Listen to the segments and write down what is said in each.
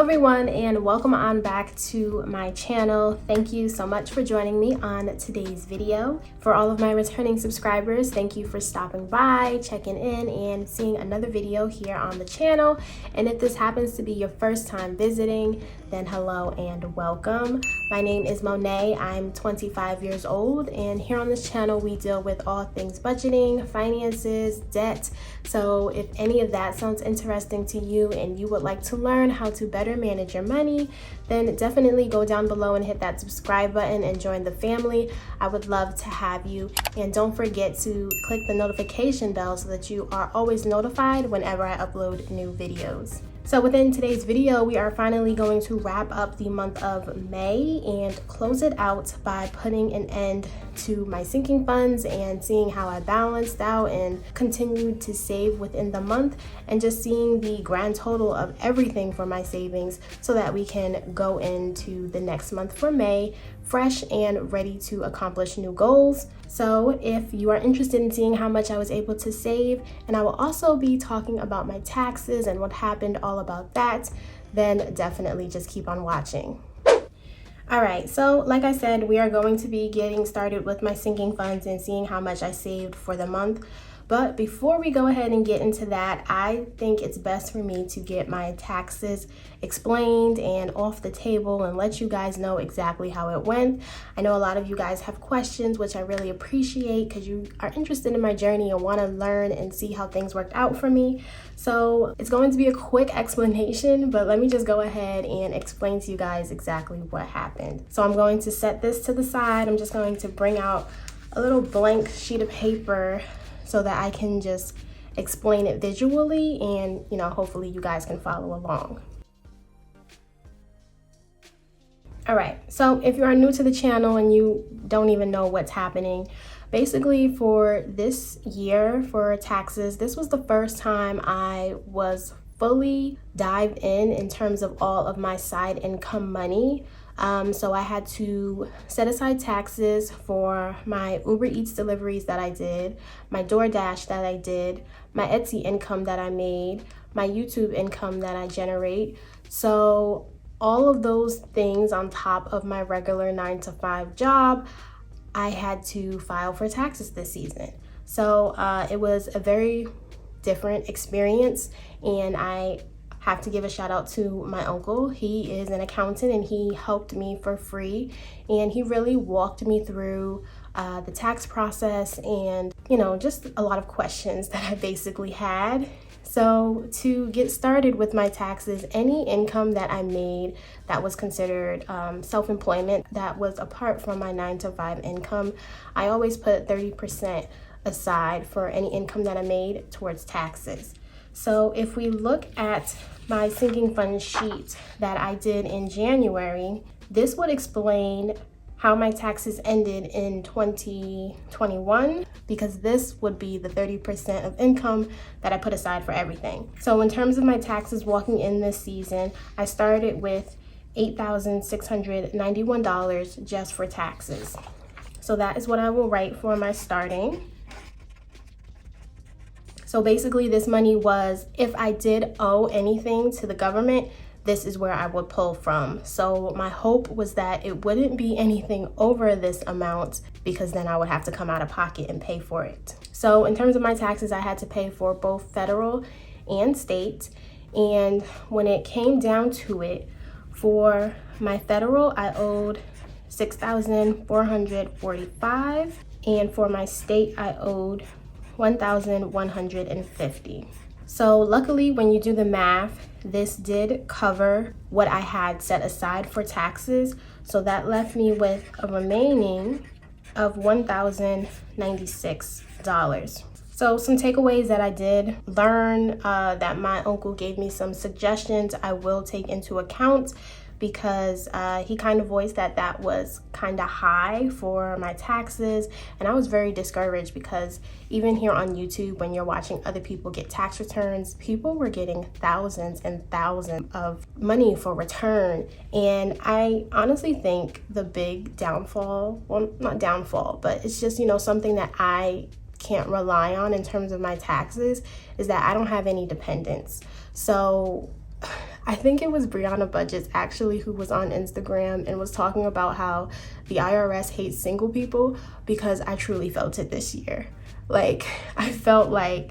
everyone, and welcome on back to my channel. Thank you so much for joining me on today's video. For all of my returning subscribers, thank you for stopping by, checking in, and seeing another video here on the channel. And if this happens to be your first time visiting, then hello and welcome. My name is Monet. I'm 25 years old, and here on this channel we deal with all things budgeting, finances, debt. So if any of that sounds interesting to you and you would like to learn how to better manage your money, then definitely go down below and hit that subscribe button and join the family. I would love to have you. And don't forget to click the notification bell so that you are always notified whenever I upload new videos. So within today's video, we are finally going to wrap up the month of May and close it out by putting an end to my sinking funds and seeing how I balanced out and continued to save within the month, and just seeing the grand total of everything for my savings so that we can go into the next month for May fresh and ready to accomplish new goals. So if you are interested in seeing how much I was able to save, and I will also be talking about my taxes and what happened all about that, then definitely just keep on watching. All right, so like I said, we are going to be getting started with my sinking funds and seeing how much I saved for the month. But before we go ahead and get into that, I think it's best for me to get my taxes explained and off the table and let you guys know exactly how it went. I know a lot of you guys have questions, which I really appreciate because you are interested in my journey and want to learn and see how things worked out for me. So it's going to be a quick explanation, but let me just go ahead and explain to you guys exactly what happened. So I'm going to set this to the side. I'm just going to bring out a little blank sheet of paper so that I can just explain it visually, and hopefully you guys can follow along. All right, so if you are new to the channel and you don't even know what's happening, basically for this year for taxes, this was the first time I was fully dived in terms of all of my side income money. So I had to set aside taxes for my Uber Eats deliveries that I did, my DoorDash that I did, my Etsy income that I made, my YouTube income that I generate. So all of those things on top of my regular 9-to-5 job, I had to file for taxes this season. So it was a very different experience, and I have to give a shout out to my uncle. He is an accountant and he helped me for free, and he really walked me through the tax process and just a lot of questions that I basically had. So to get started with my taxes, any income that I made that was considered self-employment, that was apart from my 9-to-5 income, I always put 30% aside for any income that I made towards taxes. So if we look at my sinking fund sheet that I did in January, this would explain how my taxes ended in 2021, because this would be the 30% of income that I put aside for everything. So in terms of my taxes walking in this season, I started with $8,691 just for taxes. So that is what I will write for my starting. So basically this money was, if I did owe anything to the government, this is where I would pull from. So my hope was that it wouldn't be anything over this amount, because then I would have to come out of pocket and pay for it. So in terms of my taxes, I had to pay for both federal and state. And when it came down to it, for my federal, I owed $6,445, and for my state, I owed $1,150. So luckily, when you do the math, this did cover what I had set aside for taxes. So that left me with a remaining of $1,096. So some takeaways that I did learn, that my uncle gave me some suggestions I will take into account, because he kind of voiced that that was kind of high for my taxes, and I was very discouraged because even here on YouTube, when you're watching other people get tax returns, people were getting thousands and thousands of money for return. And I honestly think the big downfall, well, not downfall, but it's just something that I can't rely on in terms of my taxes, is that I don't have any dependents. So I think it was Brianna Budgets actually who was on Instagram and was talking about how the IRS hates single people, because I truly felt it this year. Like, I felt like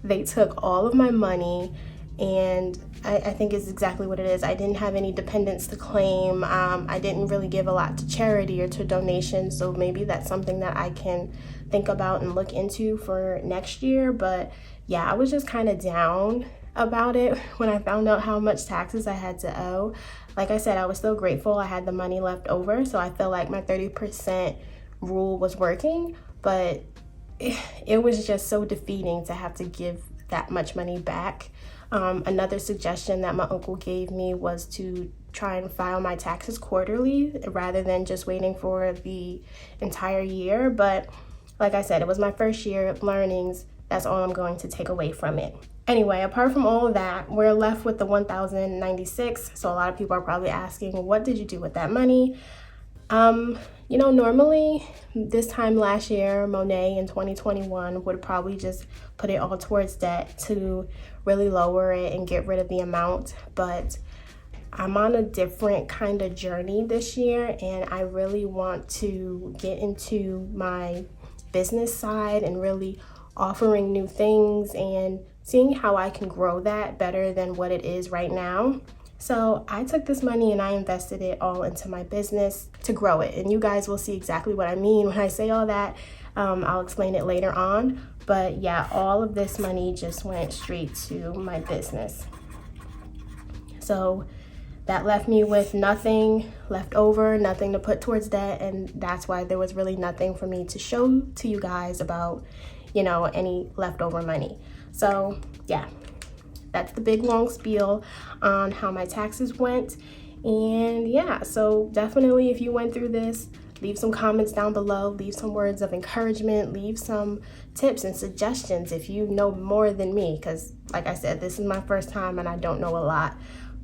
they took all of my money, and I think it's exactly what it is. I didn't have any dependents to claim. I didn't really give a lot to charity or to donations, so maybe that's something that I can think about and look into for next year. But yeah, I was just kind of down about it when I found out how much taxes I had to owe. Like I said, I was still grateful I had the money left over, so I feel like my 30% rule was working, but it was just so defeating to have to give that much money back. Another suggestion that my uncle gave me was to try and file my taxes quarterly rather than just waiting for the entire year. But like I said, it was my first year of learnings. That's all I'm going to take away from it. Anyway, apart from all of that, we're left with the $1,096. So a lot of people are probably asking, what did you do with that money? Normally this time last year, Monet in 2021 would probably just put it all towards debt to really lower it and get rid of the amount. But I'm on a different kind of journey this year, and I really want to get into my business side and really offering new things and seeing how I can grow that better than what it is right now. So I took this money and I invested it all into my business to grow it. And you guys will see exactly what I mean when I say all that. I'll explain it later on. But yeah, all of this money just went straight to my business. So that left me with nothing left over, nothing to put towards debt. And that's why there was really nothing for me to show to you guys about, any leftover money. So yeah. That's the big long spiel on how my taxes went. And yeah, so definitely if you went through this, leave some comments down below, leave some words of encouragement, leave some tips and suggestions if you know more than me, because like I said, this is my first time and I don't know a lot.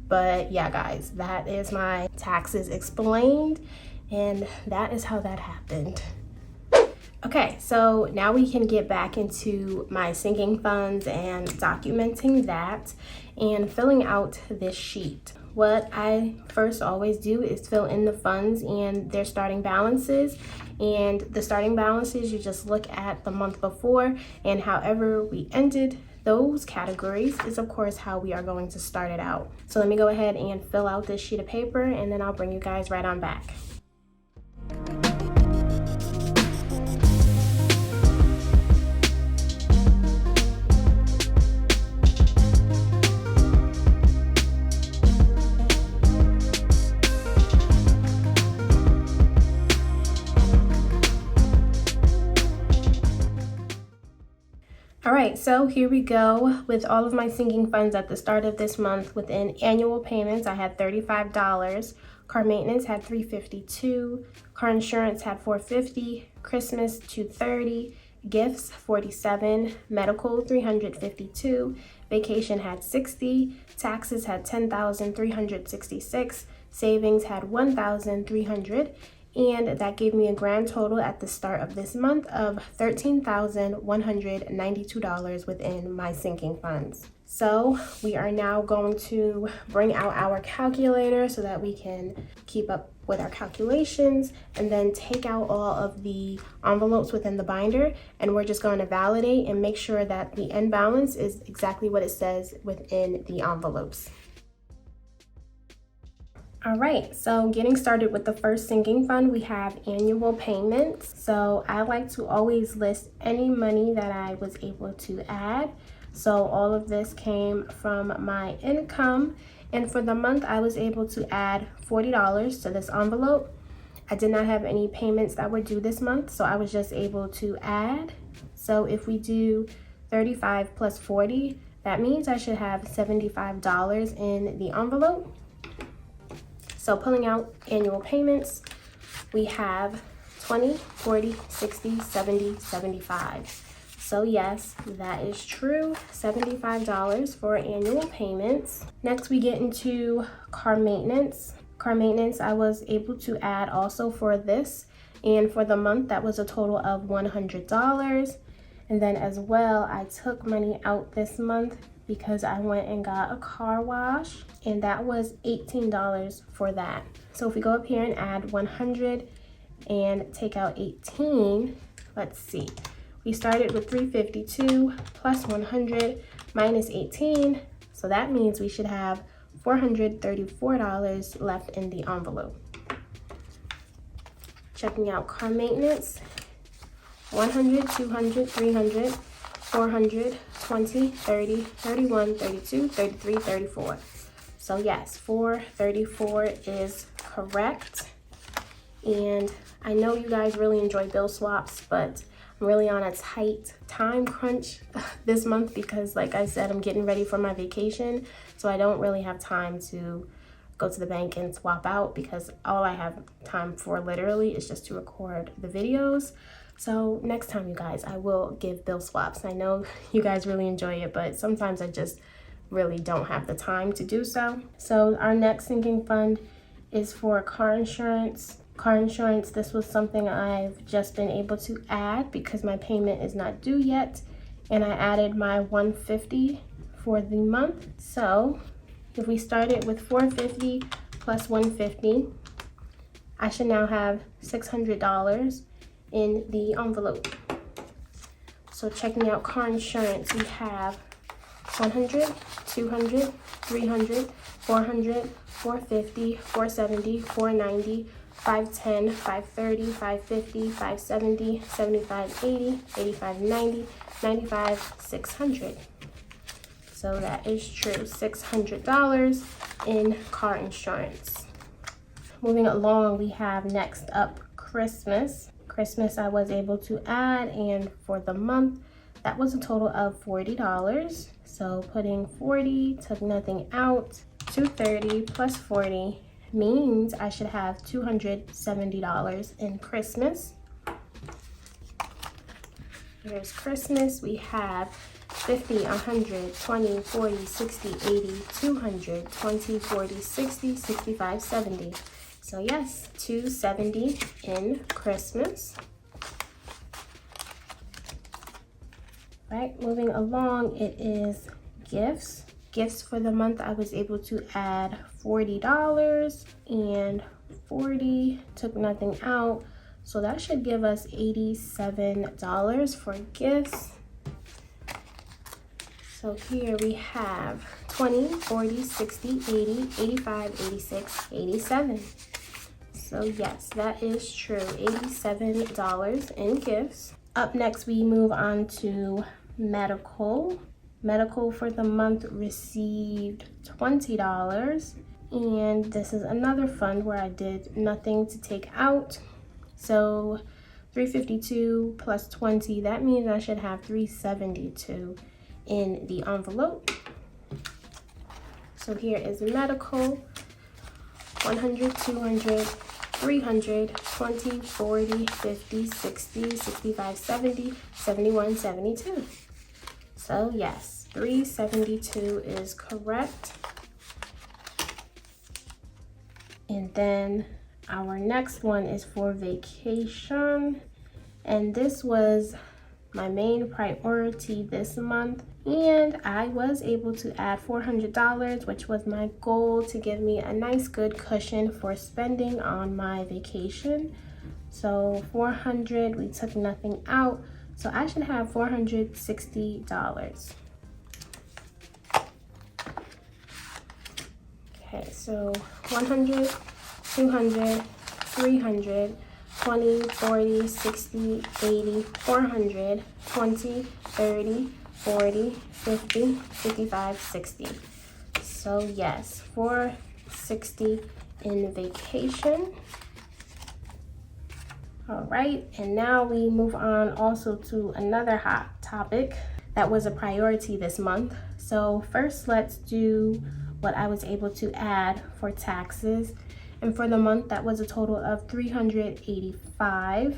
But yeah, guys, that is my taxes explained, and that is how that happened. Okay, so now we can get back into my sinking funds and documenting that and filling out this sheet. What I first always do is fill in the funds and their starting balances. And the starting balances, you just look at the month before, and however we ended those categories is of course how we are going to start it out. So let me go ahead and fill out this sheet of paper, and then I'll bring you guys right on back. All right, so here we go with all of my sinking funds at the start of this month. Within annual payments, I had $35. Car maintenance had $352. Car insurance had $450. Christmas $230. Gifts $47. Medical $352. Vacation had $60. Taxes had $10,366. Savings had $1,300. And that gave me a grand total at the start of this month of $13,192 within my sinking funds. So we are now going to bring out our calculator so that we can keep up with our calculations, and then take out all of the envelopes within the binder, and we're just going to validate and make sure that the end balance is exactly what it says within the envelopes. All right, so getting started with the first sinking fund, we have annual payments. So I like to always list any money that I was able to add. So all of this came from my income, and for the month I was able to add $40 to this envelope. I did not have any payments that were due this month, so I was just able to add. So if we do 35 plus 40, that means I should have $75 in the envelope. So pulling out annual payments, we have 20, 40, 60, 70, 75. So yes, that is true, $75 for annual payments. Next we get into car maintenance. Car maintenance I was able to add also for this, and for the month that was a total of $100. And then as well, I took money out this month because I went and got a car wash, and that was $18 for that. So if we go up here and add 100 and take out 18, let's see. We started with 352 plus 100 minus 18. So that means we should have $434 left in the envelope. Checking out car maintenance, 100, 200, 300, 400, 20, 30, 31, 32, 33, 34. So yes, 434 is correct. And I know you guys really enjoy bill swaps, but I'm really on a tight time crunch this month because, like I said, I'm getting ready for my vacation. So I don't really have time to go to the bank and swap out because all I have time for literally is just to record the videos. So next time, you guys, I will give bill swaps. I know you guys really enjoy it, but sometimes I just really don't have the time to do so. So our next sinking fund is for car insurance. Car insurance, this was something I've just been able to add because my payment is not due yet. And I added my $150 for the month. So if we started with $450 plus $150, I should now have $600 in the envelope. So checking out car insurance, we have 100, 200, 300, 400, 450, 470, 490, 510, 530, 550, 570, 75, 80, 85, 90, 95, 600. So that is true, $600 in car insurance. Moving along, we have next up Christmas. Christmas I was able to add, and for the month, that was a total of $40. So putting 40, took nothing out, 230 plus 40 means I should have $270 in Christmas. Here's Christmas. We have 50, 100, 20, 40, 60, 80, 200, 20, 40, 60, 65, 70. So yes, $270 in Christmas. Right, moving along, it is gifts. Gifts for the month, I was able to add $40 and 40, took nothing out. So that should give us $87 for gifts. So here we have 20, 40, 60, 80, 85, 86, 87. So yes, that is true, $87 in gifts. Up next, we move on to medical. Medical for the month received $20. And this is another fund where I did nothing to take out. So 352 plus 20, that means I should have 372 in the envelope. So here is medical, 100, 200, 300, 20, 40, 50, 60, 65, 70, 71, 72. So yes, 372 is correct. And then our next one is for vacation. And this was my main priority this month. And I was able to add $400, which was my goal to give me a nice good cushion for spending on my vacation. So 400, we took nothing out. So I should have $460. Okay, so 100, 200, 300, 20, 40, 60, 80, 400, 20, 30, 40, 50, 55, 60. So yes, 460 in vacation. All right, and now we move on also to another hot topic that was a priority this month. So first, let's do what I was able to add for taxes. And for the month, that was a total of $385.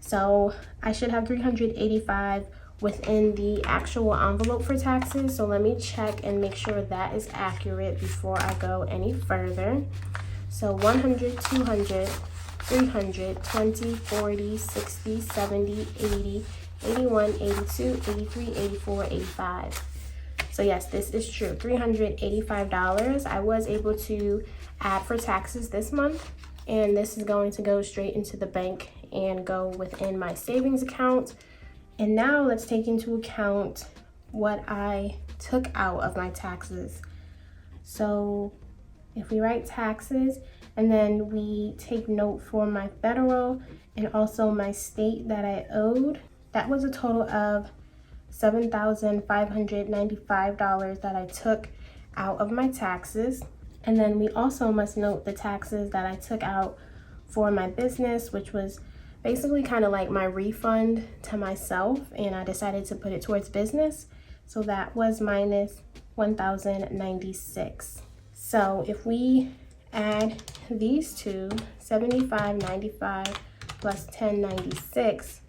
So I should have $385 within the actual envelope for taxes. So let me check and make sure that is accurate before I go any further. So 100, 200, 300, 20, 40, 60, 70, 80, 81, 82, 83, 84, 85. So yes, this is true, $385. I was able to add for taxes this month, and this is going to go straight into the bank and go within my savings account. And now let's take into account what I took out of my taxes. So if we write taxes and then we take note for my federal and also my state that I owed, that was a total of $7,595 that I took out of my taxes. And then we also must note the taxes that I took out for my business, which was basically kind of like my refund to myself, and I decided to put it towards business. So that was minus $1,096. So if we add these two, $75.95 plus $10.96,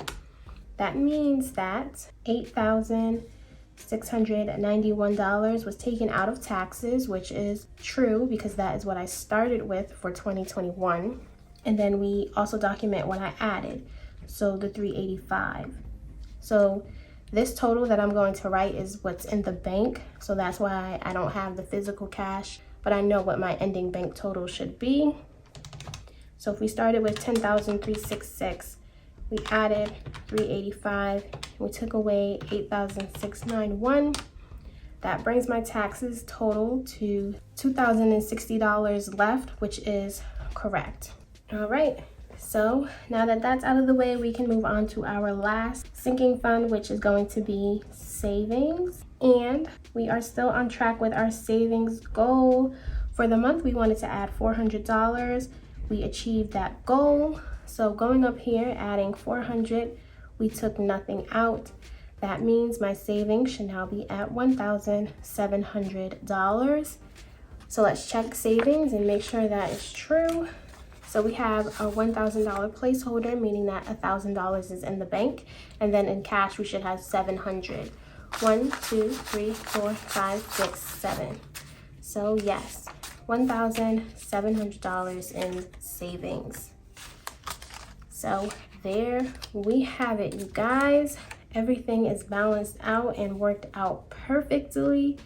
that means that $8,691 was taken out of taxes, which is true because that is what I started with for 2021. And then we also document what I added, so the $385. So this total that I'm going to write is what's in the bank, so that's why I don't have the physical cash, but I know what my ending bank total should be. So if we started with $10,366, we added $385, we took away $8,691. That brings my taxes total to $2,060 left, which is correct. All right, so now that that's out of the way, we can move on to our last sinking fund, which is going to be savings. And we are still on track with our savings goal. For the month, we wanted to add $400. We achieved that goal. So going up here, adding $400, we took nothing out. That means my savings should now be at $1,700. So let's check savings and make sure that is true. So we have a $1,000 placeholder, meaning that $1,000 is in the bank, and then in cash we should have $700. 1, 2, 3, 4, 5, 6, 7. So yes, $1,700 in savings. So there we have it, you guys. Everything is balanced out and worked out perfectly.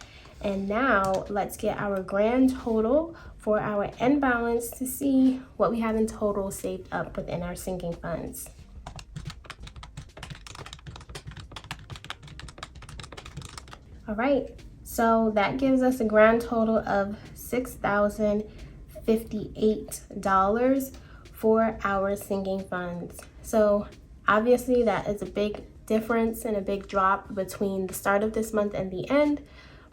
And now let's get our grand total for our end balance to see what we have in total saved up within our sinking funds. All right, so that gives us a grand total of $6,058 for our sinking funds. So obviously that is a big difference and a big drop between the start of this month and the end.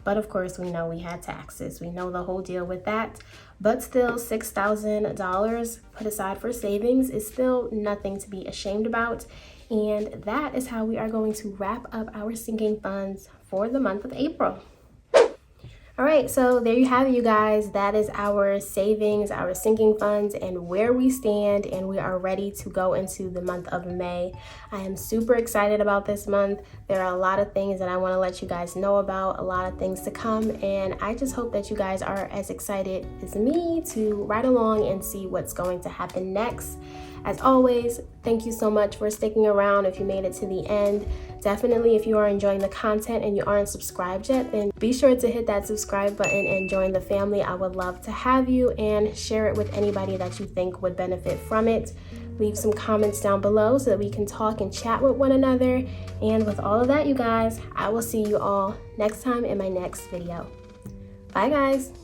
But of course, we know we had taxes. We know the whole deal with that. But still, $6,000 put aside for savings is still nothing to be ashamed about. And that is how we are going to wrap up our sinking funds for the month of April. All right, so there you have it, you guys. That is our savings, our sinking funds, and where we stand, and we are ready to go into the month of May. I am super excited about this month. There are a lot of things that I want to let you guys know about, a lot of things to come, and I just hope that you guys are as excited as me to ride along and see what's going to happen next. As always, thank you so much for sticking around if you made it to the end. Definitely, if you are enjoying the content and you aren't subscribed yet, then be sure to hit that subscribe button and join the family. I would love to have you, and share it with anybody that you think would benefit from it. Leave some comments down below so that we can talk and chat with one another. And with all of that, you guys, I will see you all next time in my next video. Bye, guys.